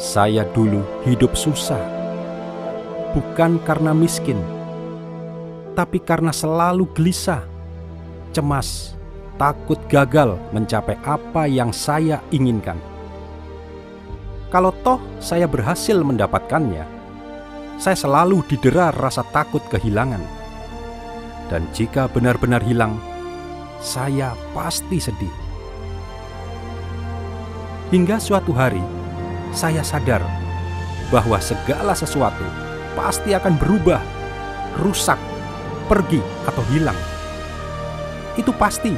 Saya dulu hidup susah, bukan karena miskin, tapi karena selalu gelisah, cemas, takut gagal mencapai apa yang saya inginkan. Kalau toh saya berhasil mendapatkannya, saya selalu didera rasa takut kehilangan. Dan jika benar-benar hilang, saya pasti sedih. Hingga suatu hari, saya sadar bahwa segala sesuatu pasti akan berubah, rusak, pergi atau hilang. Itu pasti.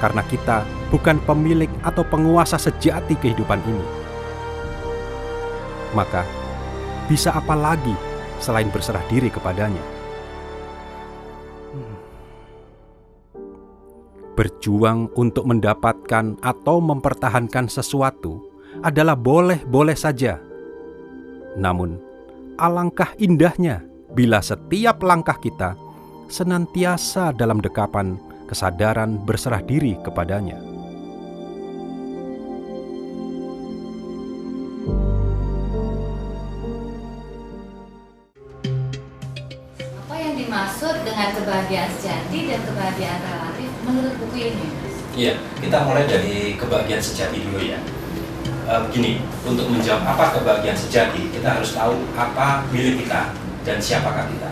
Karena kita bukan pemilik atau penguasa sejati kehidupan ini. Maka, bisa apa lagi selain berserah diri kepadanya? Berjuang untuk mendapatkan atau mempertahankan sesuatu adalah boleh-boleh saja. Namun, alangkah indahnya bila setiap langkah kita senantiasa dalam dekapan kesadaran berserah diri kepadanya. Apa yang dimaksud dengan kebahagiaan sejati dan kebahagiaan relatif menurut buku ini? Iya, kita mulai dari kebahagiaan sejati dulu ya. Begini, untuk menjawab apa kebahagiaan sejati, kita harus tahu apa milik kita dan siapakah kita.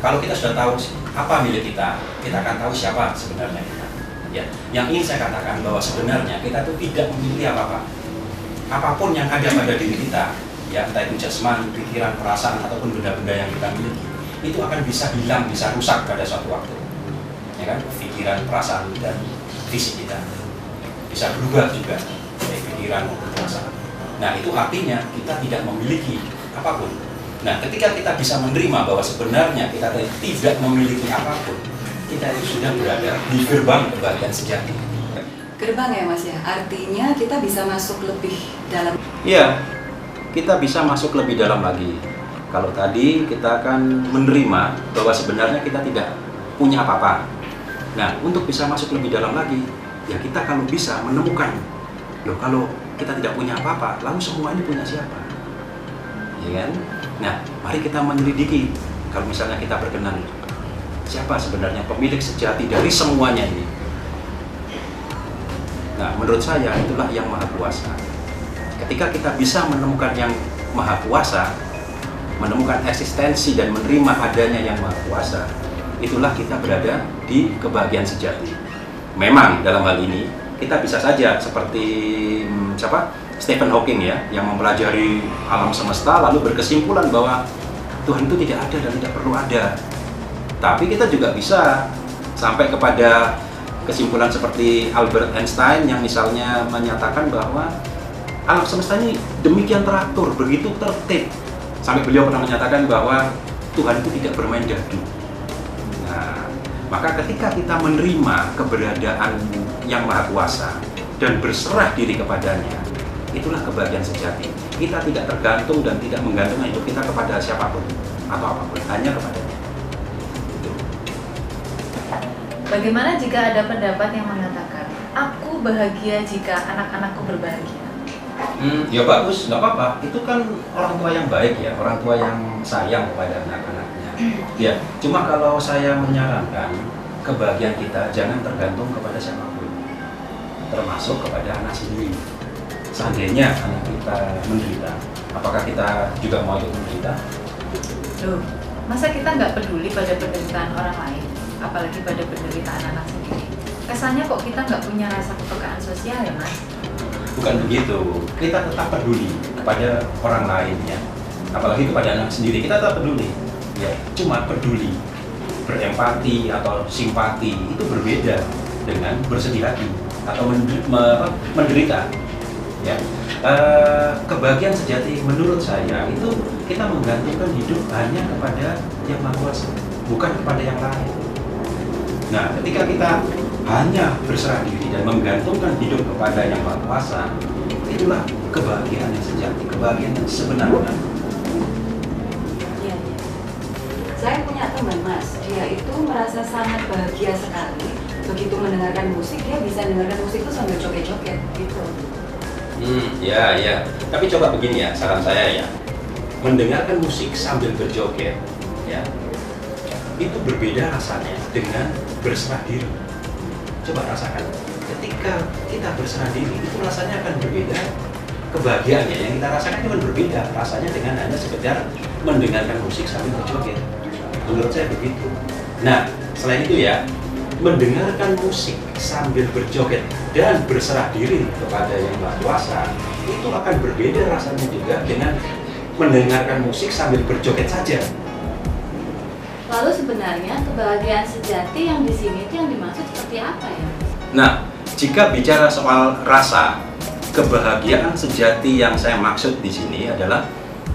Kalau kita sudah tahu apa milik kita akan tahu siapa sebenarnya kita. Ya, yang ingin saya katakan bahwa sebenarnya kita itu tidak memiliki apa-apa. Apapun yang ada pada diri kita, ya entah itu jasmani, pikiran, perasaan ataupun benda-benda yang kita miliki, itu akan bisa hilang, bisa rusak pada suatu waktu. Ya kan, pikiran, perasaan dan fisik kita bisa berubah juga. Pikiran maupun perasaan. Nah, itu artinya kita tidak memiliki apapun. Nah, ketika kita bisa menerima bahwa sebenarnya kita tidak memiliki apapun, kita itu sudah berada di gerbang kebahagiaan sejati. Gerbang ya Mas ya, artinya kita bisa masuk lebih dalam. Iya, kita bisa masuk lebih dalam lagi. Kalau tadi kita akan menerima bahwa sebenarnya kita tidak punya apa-apa. Nah, untuk bisa masuk lebih dalam lagi, ya kita kalau bisa menemukan, loh kalau kita tidak punya apa-apa, lalu semua ini punya siapa? Ya kan? Nah, mari kita menyelidiki. Kalau misalnya kita berkenan, siapa sebenarnya pemilik sejati dari semuanya ini? Nah, menurut saya itulah yang Maha Kuasa. Ketika kita bisa menemukan yang Maha Kuasa, menemukan eksistensi dan menerima adanya yang Maha Kuasa, itulah kita berada di kebahagiaan sejati. Memang dalam hal ini kita bisa saja seperti Stephen Hawking ya, yang mempelajari alam semesta lalu berkesimpulan bahwa Tuhan itu tidak ada dan tidak perlu ada. Tapi kita juga bisa sampai kepada kesimpulan seperti Albert Einstein yang misalnya menyatakan bahwa alam semesta ini demikian teratur, begitu tertib. Sampai beliau pernah menyatakan bahwa Tuhan itu tidak bermain dadu. Nah, maka ketika kita menerima keberadaan yang Maha Kuasa dan berserah diri kepadanya, itulah kebahagiaan sejati. Kita tidak tergantung dan tidak menggantungkan hidup kita kepada siapapun atau apapun, hanya kepadanya. Bagaimana jika ada pendapat yang mengatakan, aku bahagia jika anak-anakku berbahagia? Ya bagus, nggak apa-apa. Itu kan orang tua yang baik ya, orang tua yang sayang kepada anak-anaknya. Ya, cuma kalau saya menyarankan kebahagiaan kita jangan tergantung kepada siapapun, termasuk kepada anak sendiri. Seandainya anak kita menderita, apakah kita juga mau ikut menderita? Loh, masa kita nggak peduli pada penderitaan orang lain, apalagi pada penderitaan anak sendiri? Kesannya kok kita nggak punya rasa kepekaan sosial ya Mas? Bukan begitu, kita tetap peduli kepada orang lain ya, apalagi kepada anak sendiri, kita tetap peduli ya. Cuma peduli, berempati atau simpati itu berbeda dengan bersedih hati atau menderita ya. Kebahagiaan sejati menurut saya itu kita menggantungkan hidup hanya kepada yang Maha Kuasa, bukan kepada yang lain. Nah, ketika kita hanya berserah diri dan menggantungkan hidup kepada yang Maha Kuasa, itulah kebahagiaan yang sejati, kebahagiaan yang sebenarnya. Iya, iya. Saya punya teman Mas, dia itu merasa sangat bahagia sekali. Begitu mendengarkan musik, dia bisa mendengarkan musik itu sambil joget-joget gitu. Ya. Tapi coba begini ya, saran saya ya. Mendengarkan musik sambil berjoget, ya, itu berbeda rasanya dengan berserah diri. Coba rasakan. Ketika kita berserah diri, itu rasanya akan berbeda. Kebahagiaannya yang kita rasakan itu akan berbeda rasanya dengan hanya sekedar mendengarkan musik sambil berjoget. Menurut saya begitu. Nah, selain itu ya, mendengarkan musik sambil berjoget dan berserah diri kepada Yang Maha Kuasa itu akan berbeda rasanya juga dengan mendengarkan musik sambil berjoget saja. Lalu sebenarnya kebahagiaan sejati yang di sini itu yang dimaksud seperti apa ya? Nah, jika bicara soal rasa, kebahagiaan sejati yang saya maksud di sini adalah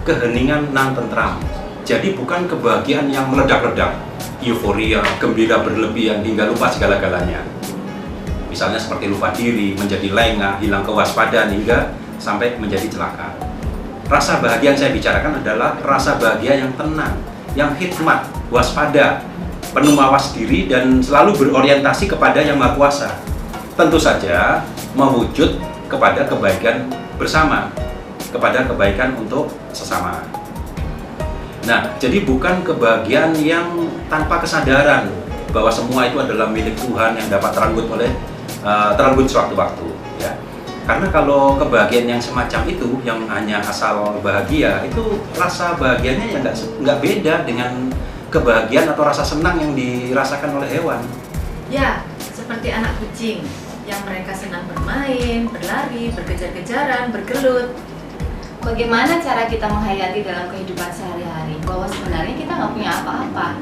keheningan nan tentram. Jadi bukan kebahagiaan yang meledak-ledak, euforia, gembira berlebihan hingga lupa segala-galanya. Misalnya seperti lupa diri, menjadi lengah, hilang kewaspadaan hingga sampai menjadi celaka. Rasa bahagia yang saya bicarakan adalah rasa bahagia yang tenang, yang hikmat, waspada, penuh mawas diri dan selalu berorientasi kepada Yang Maha Kuasa. Tentu saja mewujud kepada kebaikan bersama, kepada kebaikan untuk sesama. Nah, jadi bukan kebahagiaan yang tanpa kesadaran bahwa semua itu adalah milik Tuhan yang dapat terenggut sewaktu-waktu, ya. Karena kalau kebahagiaan yang semacam itu, yang hanya asal bahagia, itu rasa bahagianya ya nggak beda dengan kebahagiaan atau rasa senang yang dirasakan oleh hewan. Ya, seperti anak kucing yang mereka senang bermain, berlari, berkejar-kejaran, bergelut. Bagaimana cara kita menghayati dalam kehidupan sehari-hari bahwa sebenarnya kita nggak punya apa-apa?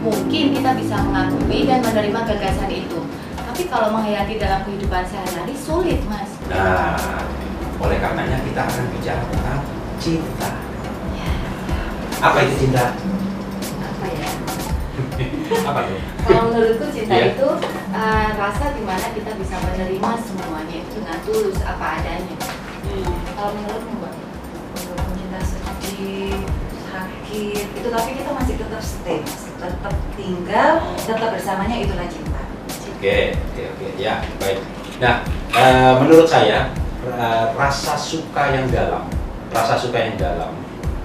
Mungkin kita bisa mengakui dan menerima gagasan itu, tapi kalau menghayati dalam kehidupan sehari-hari sulit, Mas. Nah, oleh karenanya kita akan bicara tentang cinta. Ya. Apa itu cinta? Apa ya? Apa itu? Kalau menurutku cinta Iya. itu rasa dimana kita bisa menerima semuanya itu dengan tulus apa adanya. Kalau menurutmu, Mbak? Walaupun kita sedih, sakit, itu tapi kita masih tetap stay, tetap tinggal, tetap bersamanya, itulah cinta. Oke, ya, baik. Nah, menurut saya rasa suka yang dalam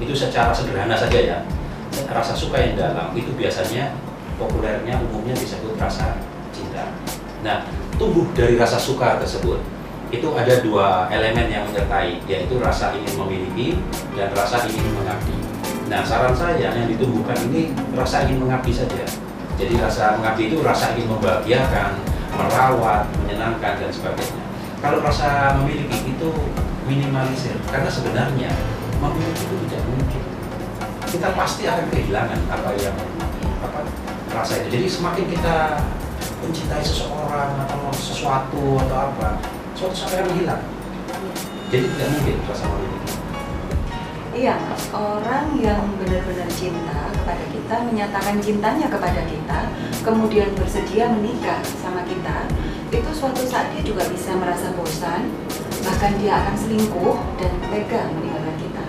itu secara sederhana saja ya. Rasa suka yang dalam itu biasanya populernya umumnya disebut rasa cinta. Nah, tumbuh dari rasa suka tersebut itu ada dua elemen yang menyertai, yaitu rasa ingin memiliki dan rasa ingin mengabdi. Nah, saran saya yang ditumbuhkan ini rasa ingin mengabdi saja. Jadi rasa mengabdi itu rasa ingin membahagiakan, merawat, menyenangkan dan sebagainya. Kalau rasa memiliki itu minimalisir, karena sebenarnya memiliki itu tidak mungkin. Kita pasti akan kehilangan rasa itu. Jadi semakin kita mencintai seseorang atau sesuatu atau apa, suatu saat akan hilang. Jadi tidak mungkin rasa memiliki. Iya, Mas. Orang yang benar-benar cinta kepada kita, menyatakan cintanya kepada kita, kemudian bersedia menikah sama kita, itu suatu saat dia juga bisa merasa bosan, bahkan dia akan selingkuh dan tega meninggalkan kita.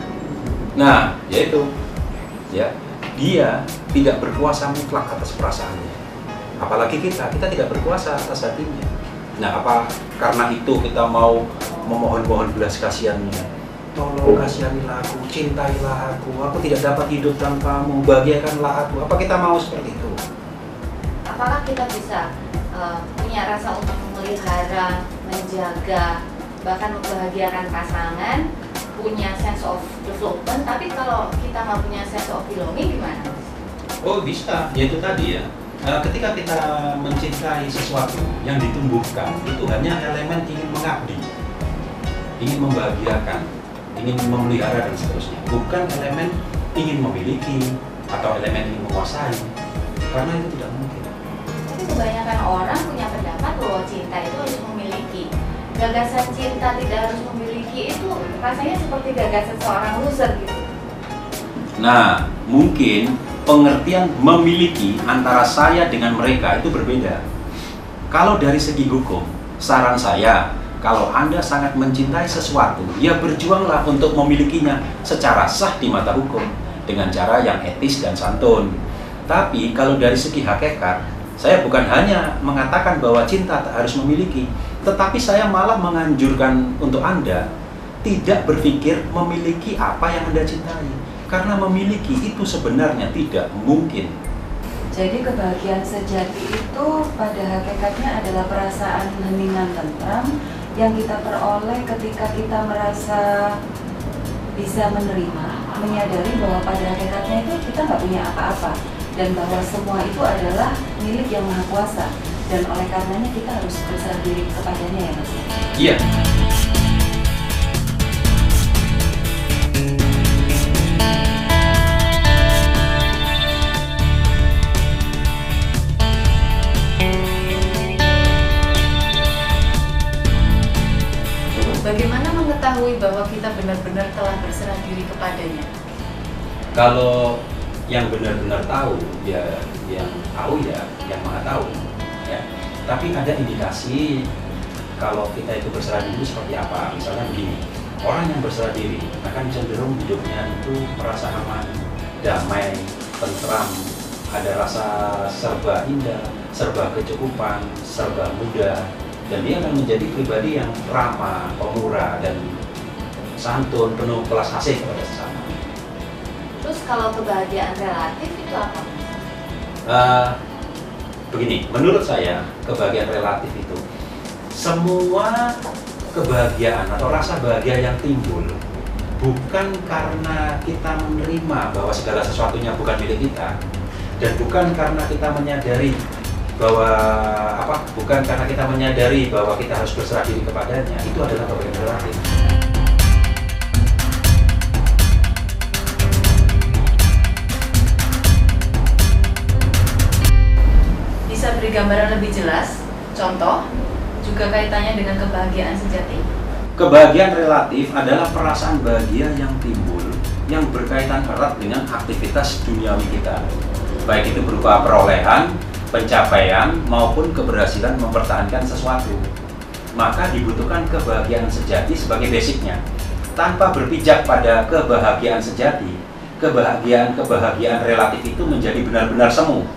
Nah, yaitu ya, dia tidak berkuasa mutlak atas perasaannya. Apalagi kita tidak berkuasa atas hatinya. Nah, apa karena itu kita mau memohon-mohon belas kasihannya? Tolong kasihanilah aku, cintailah aku tidak dapat hidup tanpamu, bahagiakanlah aku. Apa kita mau seperti itu? Apakah kita bisa punya rasa untuk memelihara, menjaga, bahkan membahagiakan pasangan, punya sense of development, tapi kalau kita nggak punya sense of belonging gimana? Oh, bisa, yaitu tadi ya. Ketika kita mencintai sesuatu yang ditumbuhkan, itu hanya elemen ingin mengabdi, ingin membahagiakan, ingin memelihara dan seterusnya, bukan elemen ingin memiliki atau elemen ingin menguasai, karena itu tidak mungkin. Tapi kebanyakan orang punya pendapat bahwa cinta itu harus memiliki. Gagasan cinta tidak harus memiliki itu rasanya seperti gagasan seorang loser gitu. Nah, mungkin pengertian memiliki antara saya dengan mereka itu berbeda. Kalau dari segi hukum, saran saya, kalau Anda sangat mencintai sesuatu, ya berjuanglah untuk memilikinya secara sah di mata hukum dengan cara yang etis dan santun. Tapi kalau dari segi hakikat, saya bukan hanya mengatakan bahwa cinta tak harus memiliki, tetapi saya malah menganjurkan untuk Anda tidak berpikir memiliki apa yang Anda cintai. Karena memiliki itu sebenarnya tidak mungkin. Jadi kebahagiaan sejati itu pada hakikatnya adalah perasaan heningan tentram yang kita peroleh ketika kita merasa bisa menerima, menyadari bahwa pada hakikatnya itu kita nggak punya apa-apa dan bahwa semua itu adalah milik Yang Maha Kuasa, dan oleh karenanya kita harus berserah diri kepadanya, ya Mas. Iya. Bagaimana mengetahui bahwa kita benar-benar telah berserah diri kepadanya? Kalau yang benar-benar tahu, ya yang tahu ya yang Maha tahu, ya. Tapi ada indikasi kalau kita itu berserah diri seperti apa. Misalnya begini, orang yang berserah diri akan cenderung hidupnya itu merasa aman, damai, tentram, ada rasa serba indah, serba kecukupan, serba mudah, dan dia akan menjadi pribadi yang ramah, pemurah, dan santun, penuh belas kasih kepada sesama. Terus kalau kebahagiaan relatif itu apa? Begini, menurut saya kebahagiaan relatif itu semua kebahagiaan atau rasa bahagia yang timbul bukan karena kita menerima bahwa segala sesuatunya bukan milik kita, dan bukan karena kita menyadari bahwa bukan karena kita menyadari bahwa kita harus berserah diri kepadanya. Itu adalah kebahagiaan relatif. Bisa beri gambaran lebih jelas? Contoh, juga kaitannya dengan kebahagiaan sejati. Kebahagiaan relatif adalah perasaan bahagia yang timbul yang berkaitan erat dengan aktivitas duniawi kita, baik itu berupa perolehan, pencapaian, maupun keberhasilan mempertahankan sesuatu. Maka dibutuhkan kebahagiaan sejati sebagai basicnya. Tanpa berpijak pada kebahagiaan sejati, kebahagiaan relatif itu menjadi benar-benar semu,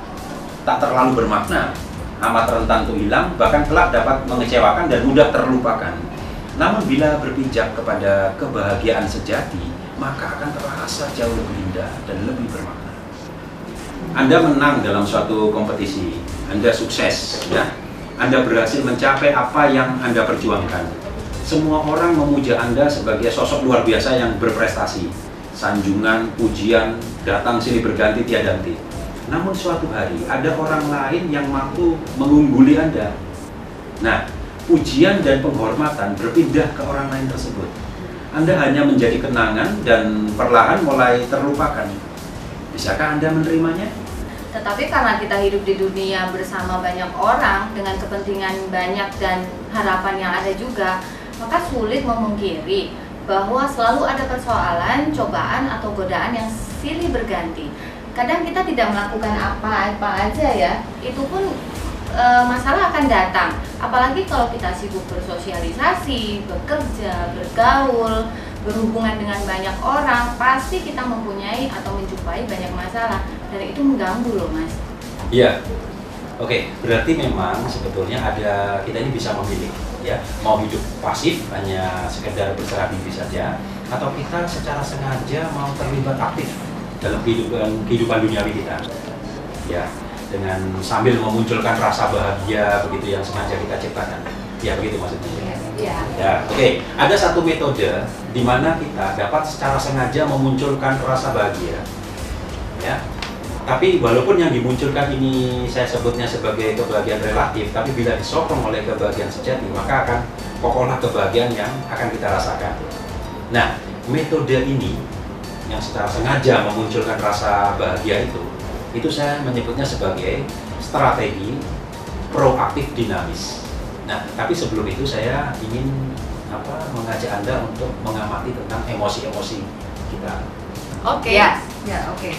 tak terlalu bermakna, amat rentan untuk hilang, bahkan kelak dapat mengecewakan dan mudah terlupakan. Namun bila berpijak kepada kebahagiaan sejati, maka akan terasa jauh lebih indah dan lebih bermakna. Anda menang dalam suatu kompetisi, Anda sukses, ya. Anda berhasil mencapai apa yang Anda perjuangkan. Semua orang memuja Anda sebagai sosok luar biasa yang berprestasi. Sanjungan, pujian, datang silih berganti tiada henti. Namun suatu hari ada orang lain yang mampu mengungguli Anda. Nah, pujian dan penghormatan berpindah ke orang lain tersebut. Anda hanya menjadi kenangan dan perlahan mulai terlupakan. Bisakah Anda menerimanya? Tetapi karena kita hidup di dunia bersama banyak orang dengan kepentingan banyak dan harapan yang ada juga, maka sulit memungkiri bahwa selalu ada persoalan, cobaan, atau godaan yang silih berganti. Kadang kita tidak melakukan apa-apa aja ya, itu pun masalah akan datang. Apalagi kalau kita sibuk bersosialisasi, bekerja, bergaul, berhubungan dengan banyak orang, pasti kita mempunyai atau menjumpai banyak masalah, dan itu mengganggu loh Mas. Iya. Oke, berarti memang sebetulnya kita ini bisa memilih, ya, mau hidup pasif hanya sekedar berserah diri saja, atau kita secara sengaja mau terlibat aktif dalam kehidupan duniawi kita, ya, dengan sambil memunculkan rasa bahagia begitu yang sengaja kita ciptakan, ya begitu maksudnya. Iya. Ya, oke. Ada satu metode di mana kita dapat secara sengaja memunculkan rasa bahagia, ya. Tapi walaupun yang dimunculkan ini saya sebutnya sebagai kebahagiaan relatif, tapi bila disokong oleh kebahagiaan sejati, maka akan kokohlah kebahagiaan yang akan kita rasakan. Nah, metode ini yang secara sengaja memunculkan rasa bahagia itu saya menyebutnya sebagai strategi proaktif dinamis. Nah, tapi sebelum itu saya ingin mengajak Anda untuk mengamati tentang emosi-emosi kita. Oke. Ya. Ya, oke.